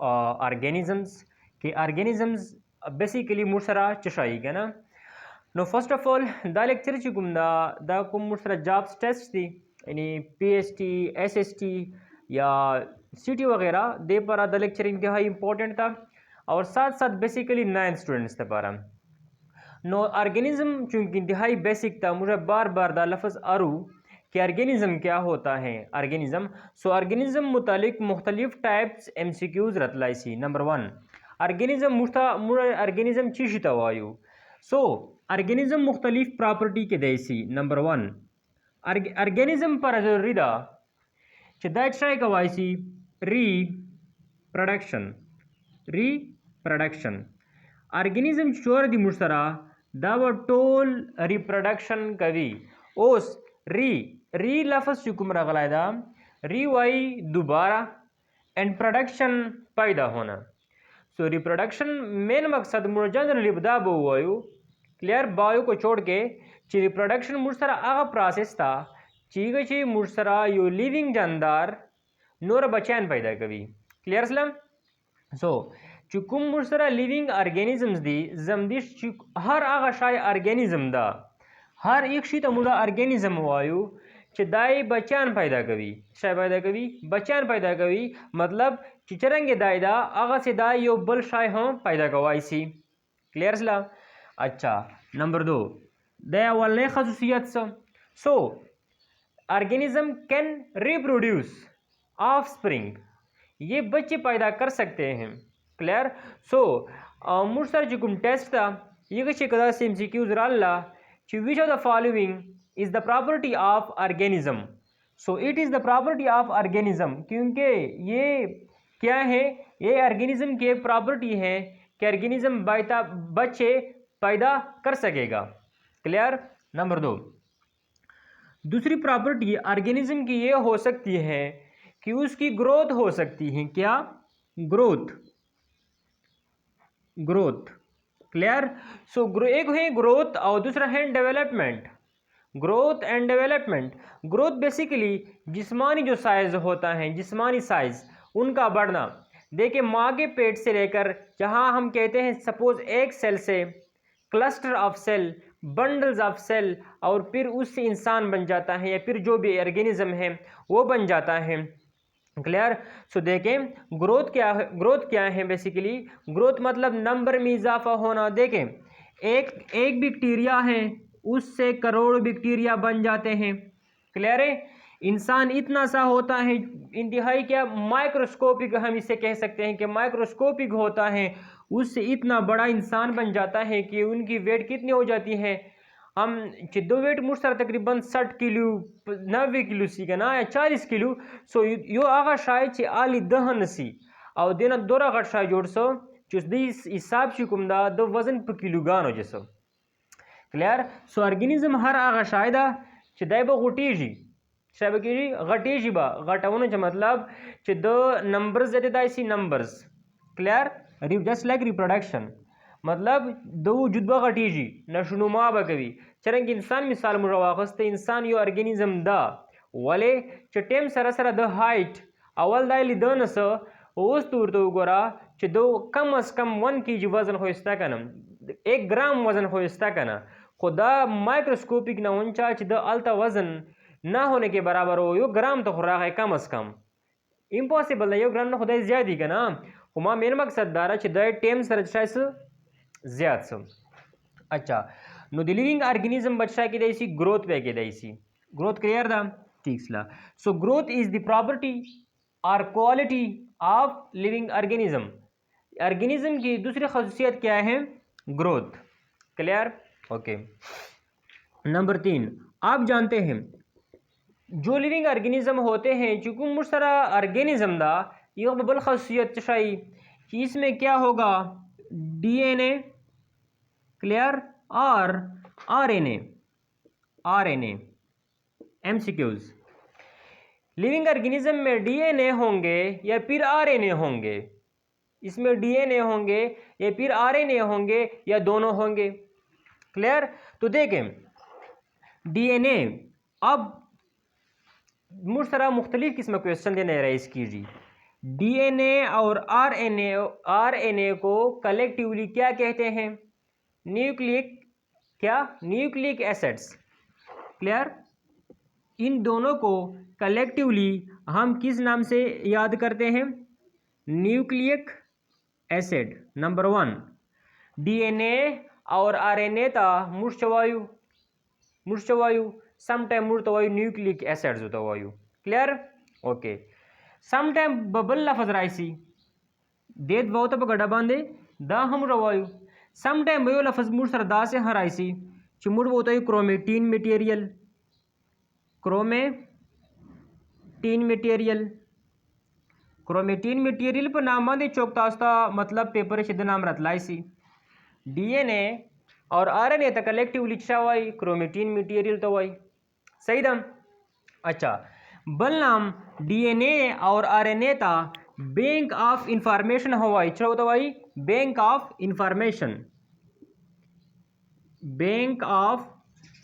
ऑर्गेनिजम्स कि organisms basically मुर्सरा चशाई ना नो फर्स्ट ऑफ ऑल दा लेक्चर चिकुम दा कुम मुर्सरा जॉब्स टेस्ट थी यानी PST SST या CT वगैरह दे पर दा लेक्चर इंतहाई इंपॉर्टेंट था और साथ साथ बेसिकली 9 स्टूडेंट्स थे पारा नो ऑर्गेनिज्म चूँकि इंतहाई बेसिक था मुझे बार बार दा लफ्ज़ आरू कि ऑर्गेनिज्म क्या होता है ऑर्गेनिज्म सो ऑर्गेनिज्म मुतालिक मुख्तलिफ टाइप्स MCQs रतलाइसी नंबर 1 ऑर्गेनिज्म मुझे ऑर्गेनिज्म चीशिता वायु सो ऑर्गेनिज्म मुख्तलिफ प्रॉपर्टी के देसी नंबर 1 ऑर्गेनिज्म पर जरूरी दा दैट ट्राई कवाइसी reproduction ऑर्गेनिज्म चोर दी मुश्तरा दावा टोल रिप्रोडक्शन कवी ओस री लफ्ज़ चुकुम रगलायदा री वाई दोबारा एंड प्रोडक्शन पैदा होना सो रिप्रोडक्शन मेन मकसद मुझे जनरली बदा बोवायु क्लियर बायो को छोड़ के ची रिप्रोडक्शन मुश्तरा आगा प्रोसेस था चीज़ ची मुश्तरा यो लिविंग जानदार नोर बचैन पैदा कभी क्लियर सलम सो चुकुम मुश्तरा लिविंग ऑर्गेनिजम्स दी जमदिश हर आगा शाय ऑर्गेनिज्म दा हर एक शी तमुदा ऑर्गेनिज्म वायु चिदाई बचान पैदा कवी शाय पैदा कवी बचान पैदा कवी मतलब चिचरंगे दायदा आगा से दाई यो बल शाय हों पैदा कवाइसी क्लियर सला अच्छा नंबर 2 दया वाले खसूसियत सो ऑर्गेनिज्म कैन रिप्रोड्यूस ऑफस्प्रिंग ये बच्चे पैदा कर सकते हैं क्लियर सो मुर्सर जुकुम टेस्ट था ये कशे कदा से MCQs राल्ला which of the following is the property of organism so it is the property of organism क्योंकि ये क्या है ये ऑर्गेनिज्म की एक प्रॉपर्टी है कि ऑर्गेनिज्म बच्चे पैदा कर सकेगा क्लियर नंबर 2 दूसरी प्रॉपर्टी ऑर्गेनिज्म की ये हो सकती है कि उसकी ग्रोथ हो सकती है क्या ग्रोथ क्लियर सो एक है ग्रोथ और दूसरा है development growth and development growth basically जिस्मानी जो साइज होता है जिस्मानी साइज उनका बढ़ना देखिए माँ के पेट से लेकर जहाँ हम कहते हैं सपोज एक सेल से cluster of cell bundles of cell और फिर उससे इंसान बन जाता है या फिर जो भी ऑर्गेनिज्म है वो बन जाता है क्लियर सो देखें ग्रोथ क्या है बेसिकली ग्रोथ मतलब नंबर में इजाफा होना देखें एक बैक्टीरिया है उससे करोड़ों बैक्टीरिया बन जाते हैं क्लियर है इंसान इतना सा होता है इंतहाई क्या माइक्रोस्कोपिक हम इसे कह सकते हैं कि माइक्रोस्कोपिक होता है उससे इतना बड़ा इंसान बन जाता है कि उनकी वेट कितनी हो जाती है हम दो वेट मुश्तर तकरीबन 60 किलो 90 किलो सी का ना या 40 किलो सो यो आगा शायद चे आली दहन सी और देना दोरा गट शायद जोड़ सो जो दिस हिसाब से कुमदा दो वजन पर किलो गानो जैसो क्लियर सो ऑर्गेनिज्म हर आगा शायदा चे दाइबो गुटीजी शायद की गटीजी बा गटावनो चे मतलब चे दो नंबर्स देते दाइसी numbers clear just like reproduction मतलब दो जुद्बा गटीजी नशनुमा बकवी चरंग इंसान मिसाल मुरावाखस्ते इंसान यो ऑर्गेनिज्म दा वाले चटेम सरसरा द हाइट अवल दाइली दनस ओस तूर तो गोरा च दो कम अज कम 1 kg वजन हो इसता कना 1 ग्राम वजन हो इसता कना खुदा माइक्रोस्कोपिक ना उनचा च द अल्ता वजन ना होने के बराबर हो यो ग्राम तो खुरा है कम अज कम इम्पॉसिबल है यो ग्राम ना खुदा ज्यादा कना हुमा मेन मकसद दारा च द टेम सरचाइस ज्यादा सो अच्छा नो द लिविंग ऑर्गेनिज्म बच्चा की देसी ग्रोथ पे के देसी ग्रोथ क्लियर दा ठीक सला so growth is the property और क्वालिटी ऑफ लिविंग ऑर्गेनिज्म की दूसरी खासियत क्या है ग्रोथ क्लियर ओके नंबर 3 आप जानते हैं जो लिविंग ऑर्गेनिज्म होते हैं चूंकि मुश्तरा ऑर्गेनिज्म दा ये बबल खासियत चाहिए कि इसमें क्या होगा DNA क्लियर और RNA MCQs लिविंग ऑर्गेनिज्म में DNA होंगे या फिर RNA होंगे इसमें DNA होंगे या फिर RNA होंगे या दोनों होंगे क्लियर तो देखें DNA अब मुश्तरा मुख्तलिफ किस्म क्वेश्चन देने रईस कीजिए डीएनए और आरएनए को कलेक्टिवली क्या कहते हैं? Nucleic acids. क्लियर? इन दोनों को कलेक्टिवली हम किस नाम से याद करते हैं? Nucleic acid. नंबर 1 डीएनए और आरएनए था मुष्टवायु समटाइम मूर्तवायु न्यूक्लिक एसिड्स होता वायु। क्लियर? ओके। समटाइम बबल लफज राइसी देत बहुत गड्ढा बांधे दा हम रवायु समटाइम बयो लफज मुड़ सर दा से हराइसी चिमुड़ होता है क्रोमेटीन मटेरियल पर नाम बांधे चौकतास्ता मतलब पेपर सिद्ध नाम रतलाइसी। डीएनए और आरएनए तक कलेक्टिवली छवाई क्रोमेटीन मटेरियल तो वाई सही दम। अच्छा बल नाम डीएनए और आरएनए ता बैंक ऑफ इंफॉर्मेशन हवाई चलो तो भाई बैंक ऑफ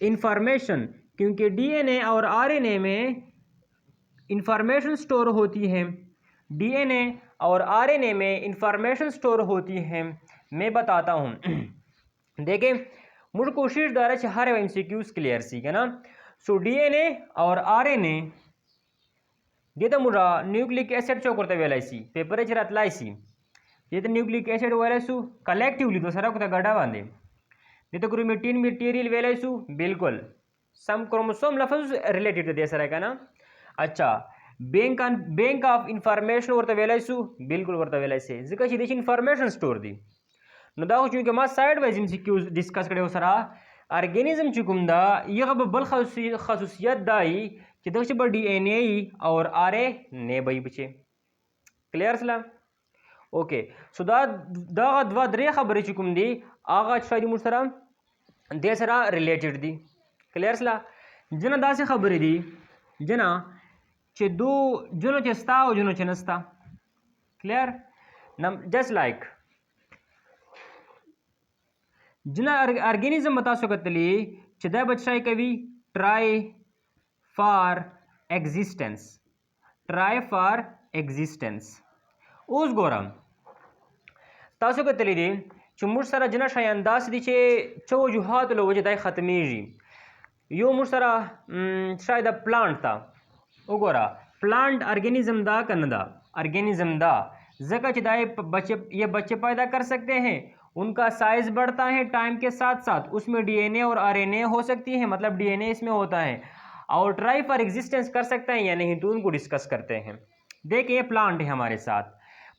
इंफॉर्मेशन क्योंकि डीएनए और आरएनए में इंफॉर्मेशन स्टोर होती है। डीएनए और आरएनए में इंफॉर्मेशन स्टोर होती है। मैं बताता हूँ देखें मुझ कोशिश द्वारा हर एमसीक्यूज क्लियर सी है ना। सो डीएनए और आरएनए ये तो मुझा न्यूक्लिक एसिड चो करते वेलाइसी पेपर रतलाइसी ये तो न्यूक्लिक एसिड वेलाइसु कलेक्टिवली तो सरा को गड्ढा बांधे ये तो क्रोमेटीन मटेरियल वेलाइसु बिल्कुल सम क्रोमोसोम लफज रिलेटेड दे सरा का ना। अच्छा बैंक ऑफ इंफॉर्मेशन वर्ता वेलाइसु बिल्कुल वर्ता वेलाइसे जिका देश इंफॉर्मेशन स्टोर दी न दाखो चूंकि मा साइड वाइज एमसीक्यूज डिस्कस करे सरा ऑर्गेनिज्म चुकुमदा यह बल खसूसियत दाई कि दक्ष ब डीएनए और आरएनए बई बचे। क्लियर सलाम? ओके सो दा द्वा द्रे खबर चुकुम दी आगा शायद मुसरा दे सरा रिलेटेड दी। क्लियर सला जना दा से खबर दी जना चे दो जुनो चेस्ता और जुनो चेनस्ता। क्लियर? जस्ट लाइक जना ऑर्गेनिज्म बता सकतली चदा बच्चा कवि ट्राई फॉर एग्जिस्टेंस उस गोरम तासो कतली दी चुमुर सरा जना शायंदास दिचे चो जुहात लो वजह दाई खत्मीजी यो मुसरा शायद प्लांट था उगोरा प्लांट ऑर्गेनिज्म दा कन्नदा ऑर्गेनिज्म दा जगह चिदाए बच्चे पैदा कर सकते हैं। उनका साइज बढ़ता है टाइम के साथ साथ उसमें डीएनए और आरएनए हो सकती है मतलब डीएनए इसमें होता है और ट्राई फॉर एग्जिस्टेंस कर सकते हैं या नहीं तो उनको डिस्कस करते हैं। देखिए प्लांट है हमारे साथ।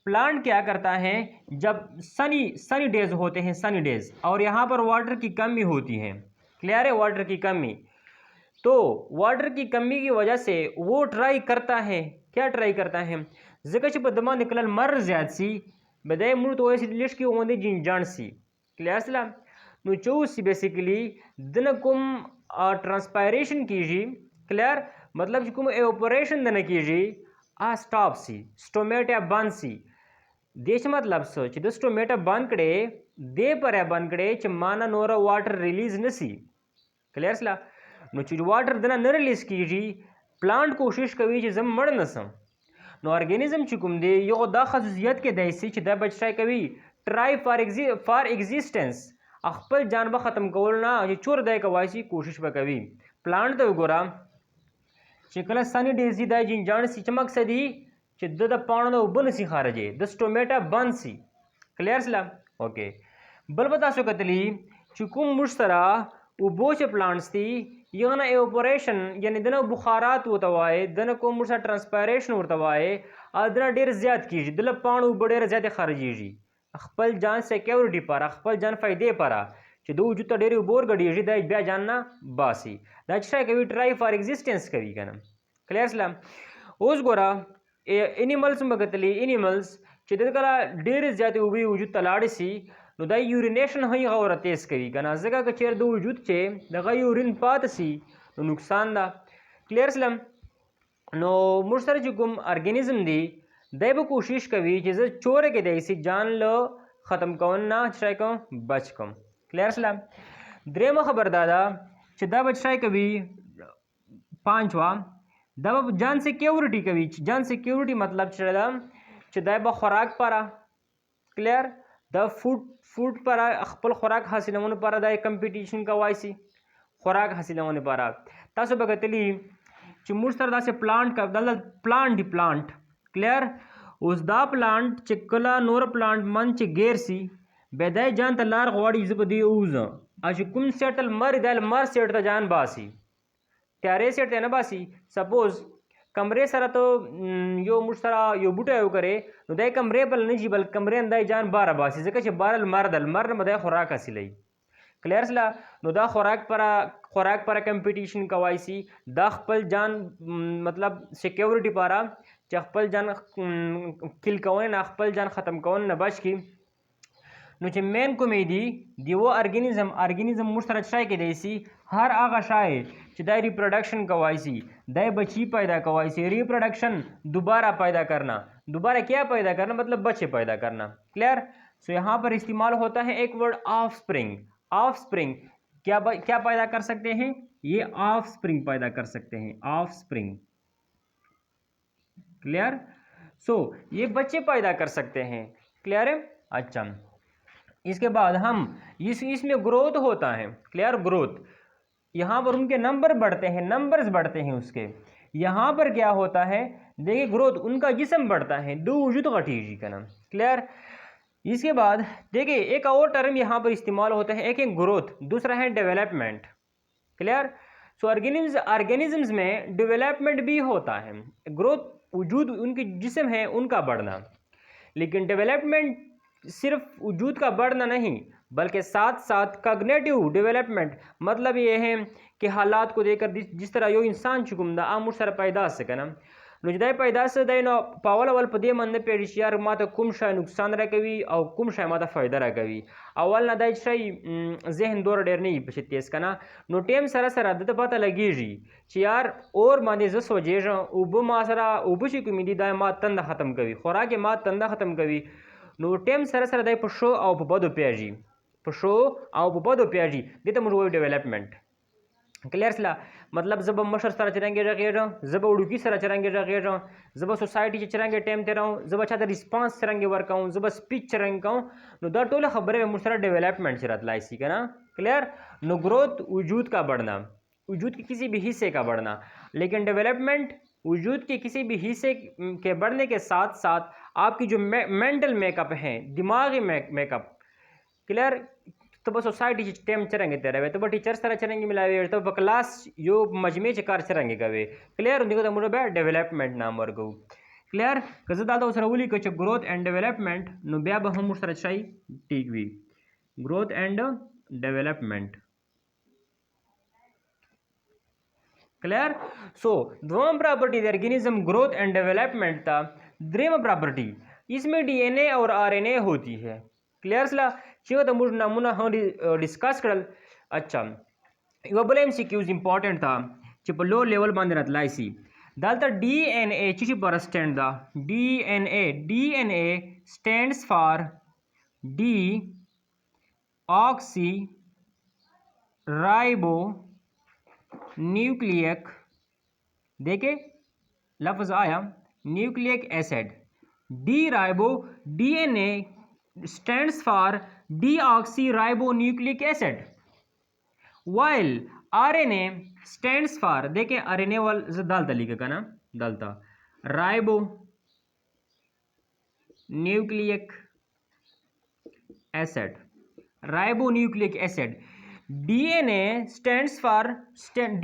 प्लांट क्या करता है जब सनी डेज होते हैं सनी डेज और यहाँ पर वाटर की कमी होती है। क्लियर है? वाटर की कमी तो वाटर की कमी की वजह से वो ट्राई करता है क्या ट्राई करता है जगह बदमा निकलन मर ज्यादा सी बदाय मुड़ तो ऐसी लिस्ट की ओंदे जिंजान सी। क्लियर सला नु चौसी बेसिकली दिन कुम ट्रांसपायरेशन कीजिए। क्लियर मतलब कुम एवोपरेशन दिन कीजिए आ स्टॉप सी स्टोमेटा बंद सी देश मतलब सोच द स्टोमेटा बंद करे दे पर बंद करे चमाना नोरा वाटर रिलीज नसी। क्लियर सला नु चीज वाटर दना न रिलीज कीजिए प्लांट कोशिश कभी जम मर नसम नो ऑर्गेनिज्म चुकुम दे यो दा खसूसियत के दैसी दा बच्चा कभी ट्राई फॉर एग्जिस्टेंस अखपल जानबा ख़त्म कोलना ये चोर दाय कवासी कोशिश ब कभी प्लांट तो गोरा चिकला सनी डेजी दाय जिन जान सी चमक सदी चिद्द द पाण द उबन सी खारजे द स्टोमेटा बन सी। क्लियर सला ओके बल बता सो कतली चुकुम मुश्तरा उबोच प्लांट्स थी यह एवोपरेशन यानी दना बुखारात होतवाए दना को मुर्सा ट्रांसपायरेशन होतवाए आदना डेर ज्यादा कीजिए दिल पाणु बड़े ज्यादा खर्जीजी अखपल जान सिक्योरिटी पर अखपल जान फायदे पर दो जुत्ता डेरी बोर गड़ी दाई ब्या जानना बासी दाचा कभी ट्राई फॉर एग्जिस्टेंस कभी का नाम। क्लियर सलाम उस गोरा एनिमल्स मगतली एनिमल्स चिदत कला डेर ज्यादा उबी वजूद तलाड़सी नो दा यूरिनेशन हई गौर तेज कवी कना जगह का चेर दो वजूद चे दगा यूरिन पात सी नो नुकसान दा। क्लियर सलम नो मुर्सर जुकुम ऑर्गेनिज्म दी दैब कोशिश कवी चीज़ चोर के दे सी जान लो ख़त्म कौन ना चाहे को बच कम। क्लियर सलम द्रेम खबर दादा चिदा बचाए कभी पांचवा दब जान सिक्योरिटी कभी जान सिक्योरिटी मतलब चला چې دا به خوراک پاره کلیر د فوډ پاره خپل خوراک حاصلولو لپاره د کمپټیشن کوي سي خوراک حاصلولو لپاره. تاسو به کتلی چې موږ سره داسې پلانټ کلیر اوس دا پلانټ چې کله نور پلانټ من چې غیر سي به دای جان ته لار غواړي زه په دې اوزه چې کوم سیټل مر د مر سیټ ته جان باسي تیارې سیټ ته نه باسي. سپوز کمرې سره ته یو موږ سره یو بوټی یو کرې نو دای کمرې بل نه جي بل کمرې اندای جان باره باسي ځکه چې بار المر نه مده خوراک حاصلوي کلیر سلا. نو دا خوراک پر کمپټیشن کوي سي دا خپل جان مطلب سکیورټي پاره چې خپل جان کل کوي نه خپل جان ختم کوي نه بچ کی. نو چې مین کومې دی و ارګانیزم موږ سره شای کې دی سي هر هغه شای چې دا ریپروډکشن کوي سي دای بچی پیدا کوي سي. ریپروډکشن دوبارہ پیدا کرنا دوبارہ کیا پیدا کرنا مطلب بچے پیدا کرنا کلیئر. سو یہاں پر استعمال ہوتا ہے ایک ورڈ آف اسپرنگ کیا پیدا کر سکتے ہیں یہ آف اسپرنگ پیدا کر سکتے ہیں آف اسپرنگ کلیئر. سو یہ بچے پیدا کر سکتے ہیں کلیئر ہے. اچھا اس کے بعد ہم اس میں گروتھ ہوتا ہے کلیئر. گروتھ یہاں پر ان کے نمبر بڑھتے ہیں نمبرز بڑھتے ہیں اس کے. یہاں پر کیا ہوتا ہے دیکھیں گروتھ ان کا جسم بڑھتا ہے دو وجود غٹی جی کا نام کلیئر. اس کے بعد دیکھیں ایک اور ٹرم یہاں پر استعمال ہوتا ہے ایک ہے گروتھ دوسرا ہے ڈیولپمنٹ کلیئر. سو آرگینزمز میں ڈیولپمنٹ بھی ہوتا ہے. گروتھ وجود ان کے جسم ہے ان کا بڑھنا لیکن ڈیولپمنٹ صرف وجود کا بڑھنا نہیں بلکہ ساتھ ساتھ کاگنیٹیو ڈیولپمنٹ مطلب یہ ہے کہ حالات کو دیکھ کر جس طرح یو انسان چکم دا عام سره پیداس سکنه نو جدای پیداس دی نو پاول اول په دې مننه پیډ شیار ماته کوم شای نقصان راکوي او کوم شای ماته فائدہ راکوي. اول نه دای شی ذهن دور ډیر نه په تیز کنه نو ټیم سره سره د پته لګیږي چې یار اور باندې ز سوجېږم او به ما سره او به شي کوم دي دا ما تند ختم کوي خوراک ما تند ختم کوي. نو ټیم سره سره دای په شو او په بدو پیاجي دې ته موږ وایو ډیولپمنٹ کلیئر سلا. مطلب زب مشر سره چرنګ راغېږم زب وړوکی سره چرنګ راغېږم زب سوسایټي چې چرنګ ټیم ته راو زب چا د ریسپانس چرنګ ورکاو زب سپیچ چرنګ کوم نو دا ټول خبره موږ سره ډیولپمنٹ سره تلای سي کنه کلیئر. نو گروتھ وجود کا بڑھنا وجود کے کسی بھی حصے کا بڑھنا لیکن ڈیولپمنٹ وجود کے کسی بھی حصے کے بڑھنے کے ساتھ ساتھ آپ کی جو مینٹل میک اپ ہیں دماغی میک اپ کلیئر. تو به سوسایټي چې ټیم چرنګ تیروي ته به ټیچر سره چرنګ ملاوي ته په کلاس یو مجمع چې کار چرنګ کوي کلیئر. دغه د موږ به ډیولپمنٹ نام ورکو کلیئر. که زه دا سره ولي چې گروث اینڈ ډیولپمنٹ نو بیا به هم سره شي ټیک وي گروث اینڈ ډیولپمنٹ کلیئر. سو دوم پراپرٹی د ارګانیزم گروث اینڈ ڈیولپمنٹ تا دریم پراپرٹی اس میں ڈی این اے اور آر این اے ہوتی ہے کلیئر سلا چې دا موږ نمونه هم ډیسکس کړل. اچھا یو بل ام سی کیوز امپورټنٹ تا چې په لو لیول باندې راتلای سي دلته ډي ان اے چې پر سټینډ دا ډي ان اے سټینډز فار ډي آکسی رائبو نیوکلیک دیکھیں لفظ آیا نیوکلیک ایسڈ ڈی رائبو ڈی این اے stands for deoxyribonucleic acid while RNA stands for देखें RNA वाल दालता लिखा ना दालता ribo nucleic acid DNA stands for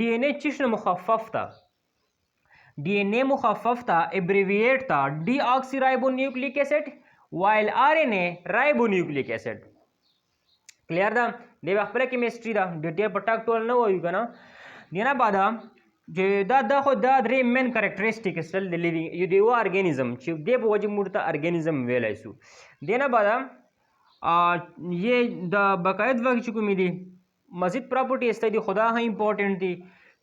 DNA चिश्न मुखफ़फ़ था DNA मुखफ़फ़ था abbreviate था deoxyribonucleic acid while RNA ribonucleic acid clear دا د خپل کیمستري دا ډیټیل پټاک ټول نه وایو کنه دینا بعد چې دا خو دا درې مین کریکټریسټیکس د لیوینګ یو دی ارګانیزم چې د په وجه مرته ارګانیزم ویلای سو. دینا بعد یہ دا باقاعد وقت چې کوم دي مزید پراپرټي است دي خدا هم امپورټنٹ دي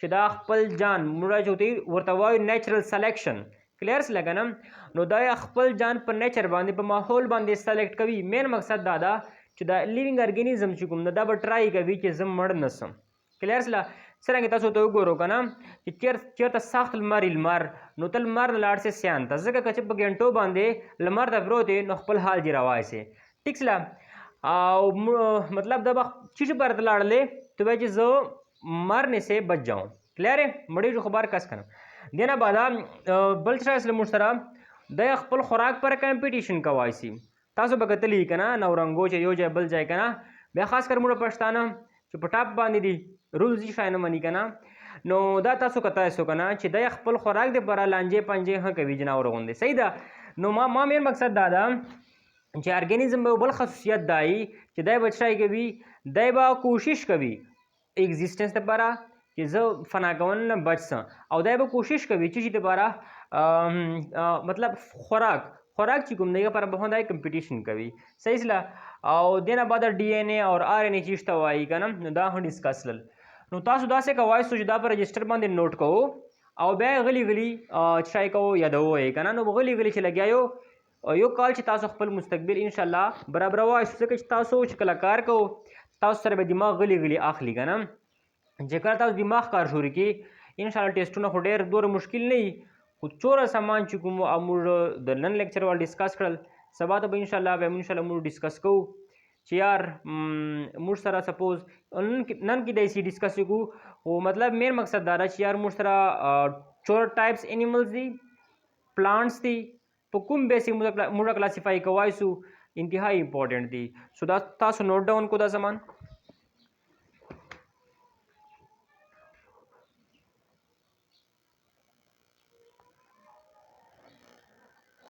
چې دا خپل جان مړه چوتي ورته وایو نیچرل سلیکشن کلیئرس لګنم نو دا خپل جان په نیچر باندې په ماحول باندې سلیکټ کوي. مین مقصد دا چې دا لیوینګ ارګانیزم چې کوم دا به ټرای کوي چې زم مړ نسم کلیئرس لا څرنګه تاسو ته وګورو کنه چې چیرته سخت لمر نو تل لمر نه لاړ سي سیان ته ځکه چې په ګنټو باندې لمر ته پروت نو خپل حال جی روای سي ٹھیک سلا او مطلب دا چیز پر لاړلې تو چې زه مرنے سے بچ جاؤں کلیئر ہے مړی جو خبر کس کنه دینا بعد بل څه اسلام مشترک د خپل خوراک پر کمپټیشن کوي سي تاسو به کتلی کنه نو رنگو چې یو ځای بل ځای کنه بیا خاص کر موږ پښتانه چې په ټاپ باندې دي رولز یې شاینه منی کنه نو دا تاسو کته سو کنه چې د خپل خوراک د پر لانجه پنجه ه کوي جناور غوندي صحیح ده نو ما مین مقصد دا ده چې ارګانیزم به بل خصوصیت دای چې دای بچای کوي دای با کوشش کوي ایگزیسټنس لپاره چې زه فنا کون نه بچم او دای به کوشش کوي چې لپاره مطلب خوراک چې کوم دیګه پر به هندای کمپټیشن کوي صحیح سلا او دینه بعد ډي ان اے اور ار ان اے چیشته وایي کنه نو دا هم ډیسکس لل نو تاسو دا څه کوای سو چې دا پر رجستر باندې نوٹ کوو او بیا غلی چای کوو یادوو یې کنه نو غلی چې لګیاو یو کال چې تاسو خپل مستقبل ان شاء الله برابر وای سو چې تاسو چې کله کار کوو تاسو سره به دماغ غلی اخلي کنه چې کله تاسو دماغ کار شروع کی ان شاء الله ټیسټونه خو ډیر دور مشکل نه خو چوره سامان چې کوم امور د نن لیکچر ول ډیسکس کړل سبا ته ان شاء الله موږ ډیسکس کوو چې یار موږ سره سپوز نن کې د سی ډیسکس کوو او مطلب مین مقصد دا چې یار موږ سره چور ټایپس انیملز دي پلانټس دي په کوم بیسیک موږ کلاسیفای کوای سو انتهایی امپورټنٹ دي سو دا تاسو نوٹ ډاون کو دا زمان